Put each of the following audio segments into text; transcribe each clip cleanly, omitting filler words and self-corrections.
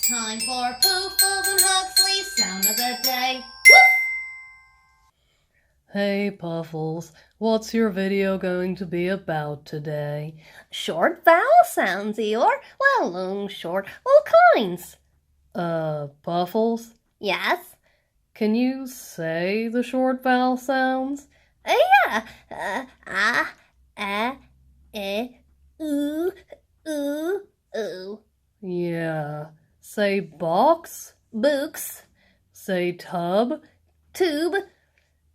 Time for Puffles and Huxley's sound of the day. Woof! Hey Puffles, what's your video going to be about today? Short vowel sounds, Eeyore. Well, long, short, all kinds. Puffles? Yes? Can you say the short vowel sounds? Yeah. Ooh, ooh, ooh. Yeah. Say box? Books, Say tub? tube,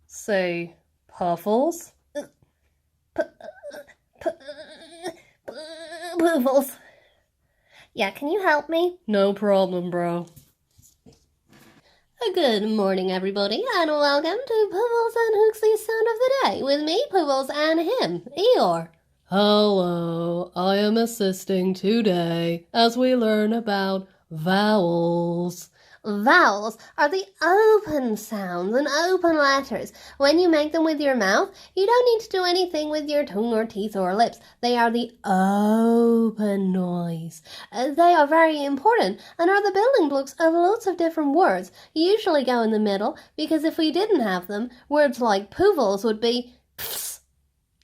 Say puffles? Puffles. Yeah, can you help me? No problem, bro. Good morning, everybody, and welcome to Puffles and Huxley's Sound of the Day with me, Puffles, and him, Eeyore. Hello, I am assisting today as we learn about vowels. Vowels are the open sounds and open letters. When you make them with your mouth, you don't need to do anything with your tongue or teeth or lips. They are the open noise. They are very important and are the building blocks of lots of different words. Usually go in the middle because if we didn't have them, words like Puffles would be pfs,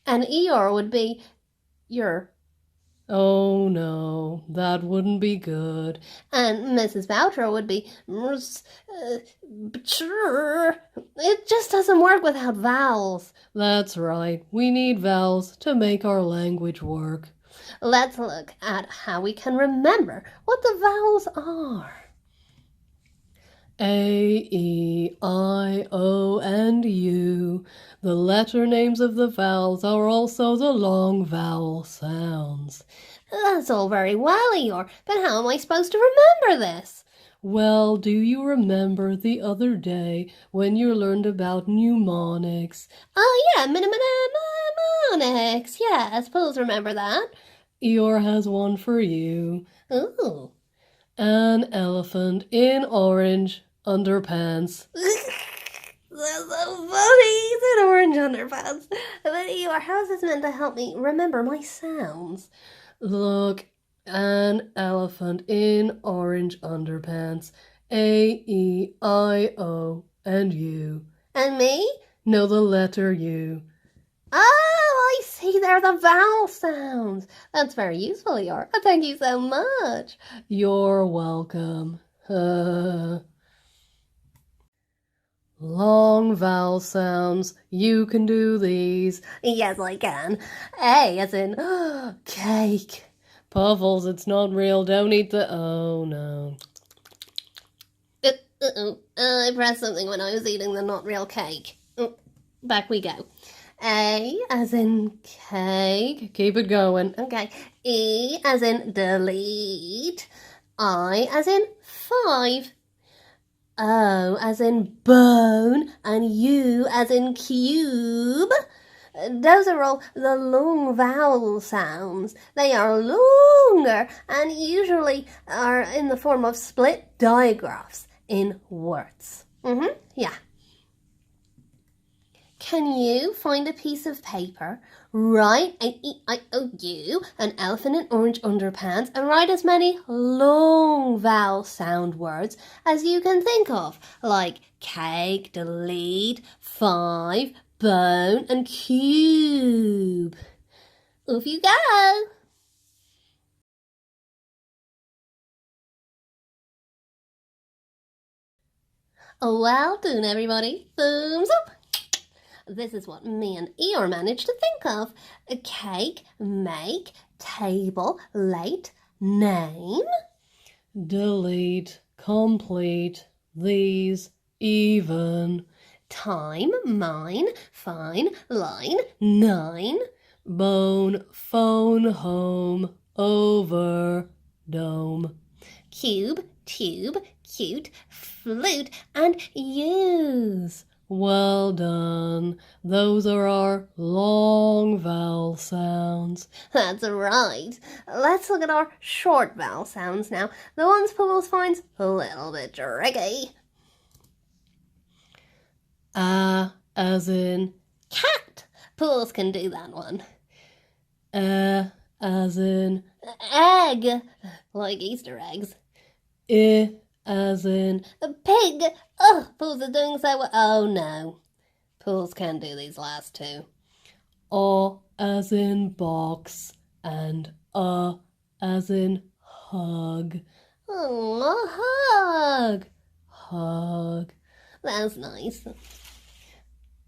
and Eeyore would be your. Oh no, that wouldn't be good. And Mrs. Boucher would be it just doesn't work without vowels. That's right, we need vowels to make our language work. Let's look at how we can remember what the vowels are. A, E, I, O, and U. The letter names of the vowels are also the long vowel sounds. That's all very well, Eeyore, but how am I supposed to remember this? Well, do you remember the other day when you learned about mnemonics? Oh, yeah, mnemonics. Yeah, I suppose remember that. Eeyore has one for you. Ooh. An elephant in orange underpants. That's so funny. He's in orange underpants. But Eeyore, how is this meant to help me remember my sounds? Look, an elephant in orange underpants. A-E-I-O and U. And me? No, the letter U. Oh, I see. They're the vowel sounds. That's very useful, Eeyore. Thank you so much. You're welcome. Long vowel sounds. You can do these. Yes, I can. A as in cake. Puffles, it's not real. Don't eat the... Oh, no. I pressed something when I was eating the not real cake. Back we go. A as in cake. Keep it going. Okay. E as in delete. I as in 5. O as in bone. And U as in cube. Those are all the long vowel sounds. They are longer and usually are in the form of split digraphs in words. Yeah. Can you find a piece of paper, write A-E-I-O-U, an elephant in orange underpants, and write as many long vowel sound words as you can think of, like cake, delete, 5, bone, and cube. Off you go! Well done, everybody. Thumbs up. This is what me and Eeyore managed to think of. A cake, make, table, late, name. Delete, complete, these, even. Time, mine, fine, line, 9. Bone, phone, home, over, dome. Cube, tube, cute, flute, and use. Well done. Those are our long vowel sounds. That's right. Let's look at our short vowel sounds now. The ones Puffles finds a little bit tricky. As in Cat. Puffles can do that one. as in Egg. Like Easter eggs. I as in A pig. Oh, Pools are doing so well. Oh no. Pools can do these last two. O as in box and as in hug. Oh, hug. Hug. That's nice.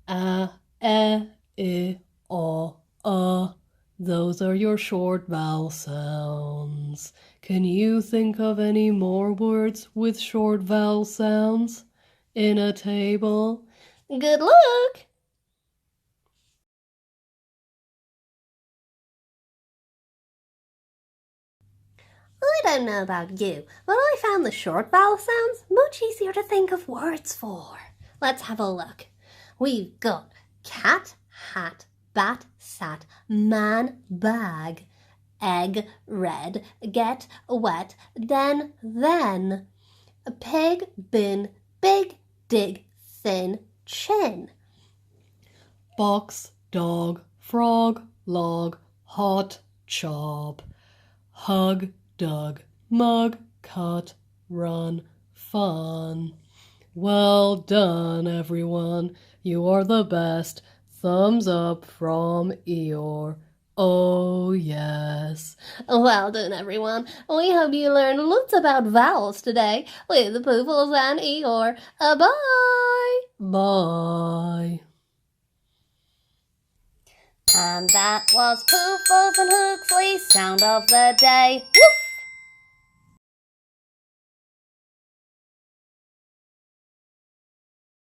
A, I, o. Those are your short vowel sounds. Can you think of any more words with short vowel sounds in a table? Good luck. I don't know about you, but I found the short vowel sounds much easier to think of words for. Let's have a look. We've got cat, hat, bat, sat, man, bag, egg, red, get, wet, then, a pig, bin, big, dig, thin, chin. Box, dog, frog, log, hot, chop. Hug, dug, mug, cut, run, fun. Well done, everyone. You are the best. Thumbs up from Eeyore. Oh, yes. Well done, everyone. We hope you learned lots about vowels today with Puffles and Eeyore. Bye! Bye. And that was Puffles and Huxley's sound of the day. Woof!